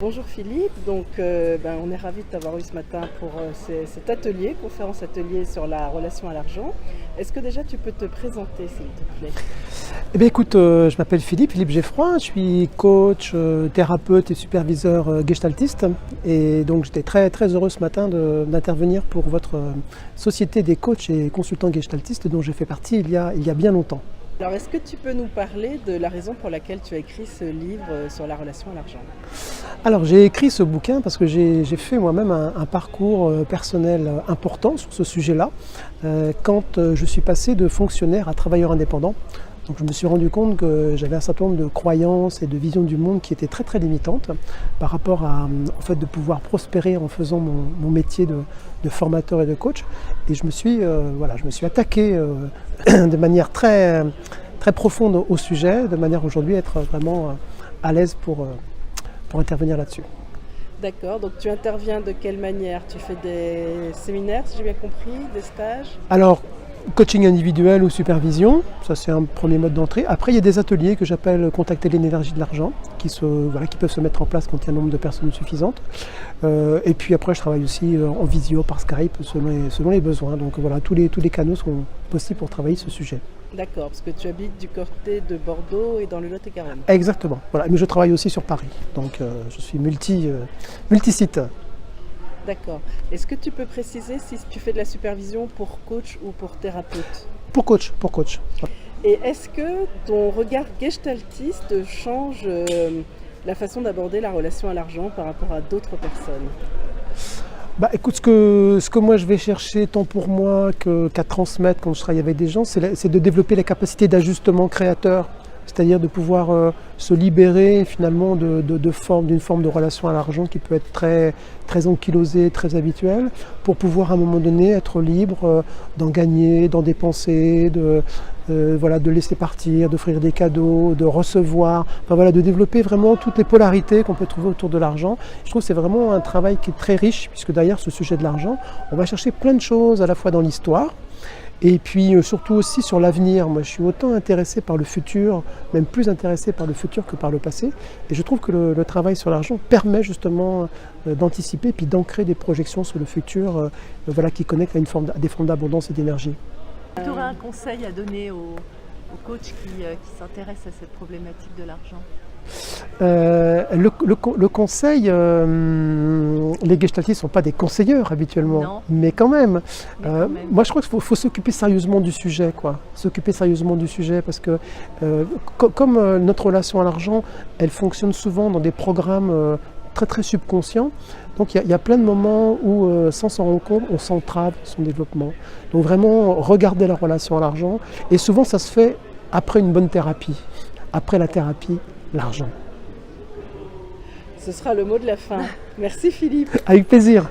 Bonjour Philippe, on est ravis de t'avoir eu ce matin pour cet atelier, conférence atelier sur la relation à l'argent. Est-ce que déjà tu peux te présenter s'il te plaît? Eh bien écoute, je m'appelle Philippe Geffroy, je suis coach, thérapeute et superviseur gestaltiste. Et donc j'étais très heureux ce matin d'intervenir pour votre société des coachs et consultants gestaltistes dont j'ai fait partie il y a bien longtemps. Alors est-ce que tu peux nous parler de la raison pour laquelle tu as écrit ce livre sur la relation à l'argent? Alors j'ai écrit ce bouquin parce que j'ai fait moi-même un parcours personnel important sur ce sujet-là quand je suis passé de fonctionnaire à travailleur indépendant. Donc je me suis rendu compte que j'avais un certain nombre de croyances et de visions du monde qui étaient très limitantes par rapport au fait de pouvoir prospérer en faisant mon métier de formateur et de coach. Et je me suis attaqué de manière très profonde au sujet, de manière aujourd'hui à être vraiment à l'aise pour intervenir là-dessus. D'accord, donc tu interviens de quelle manière? Tu fais des séminaires, si j'ai bien compris, des stages? Alors, coaching individuel ou supervision, ça c'est un premier mode d'entrée. Après, il y a des ateliers que j'appelle contacter l'énergie de l'argent, qui peuvent se mettre en place quand il y a un nombre de personnes suffisantes. Et puis après, je travaille aussi en visio, par Skype, selon les besoins. Donc voilà, tous les canaux sont possibles pour travailler ce sujet. D'accord, parce que tu habites du côté de Bordeaux et dans le Lot-et-Garonne. Exactement, voilà. Mais je travaille aussi sur Paris, donc je suis multi-site. D'accord. Est-ce que tu peux préciser si tu fais de la supervision pour coach ou pour thérapeute? Pour coach. Et est-ce que ton regard gestaltiste change la façon d'aborder la relation à l'argent par rapport à d'autres personnes? Bah, écoute, ce que moi je vais chercher tant pour moi qu'à transmettre quand je travaille avec des gens, c'est de développer la capacité d'ajustement créateur, c'est-à-dire de pouvoir se libérer finalement d'une forme de relation à l'argent qui peut être très ankylosée, très habituelle, pour pouvoir à un moment donné être libre d'en gagner, d'en dépenser, de laisser partir, d'offrir des cadeaux, de recevoir, de développer vraiment toutes les polarités qu'on peut trouver autour de l'argent. Je trouve que c'est vraiment un travail qui est très riche, puisque derrière ce sujet de l'argent, on va chercher plein de choses à la fois dans l'histoire, et puis surtout aussi sur l'avenir. Moi je suis autant intéressé par le futur, même plus intéressé par le futur que par le passé. Et je trouve que le travail sur l'argent permet justement d'anticiper puis d'ancrer des projections sur le futur qui connectent à des formes d'abondance et d'énergie. Tu aurais un conseil à donner aux coachs qui s'intéressent à cette problématique de l'argent? Le conseil, les gestaltistes ne sont pas des conseilleurs habituellement, Non. mais quand même. Moi, je crois qu'il faut s'occuper sérieusement du sujet, s'occuper sérieusement du sujet, parce que comme notre relation à l'argent, elle fonctionne souvent dans des programmes très subconscients. Donc il y a plein de moments où, sans s'en rendre compte, on s'entrave son développement. Donc vraiment, regarder la relation à l'argent, et souvent ça se fait après une bonne thérapie. Après la thérapie, l'argent. Ce sera le mot de la fin. Merci Philippe. Avec plaisir.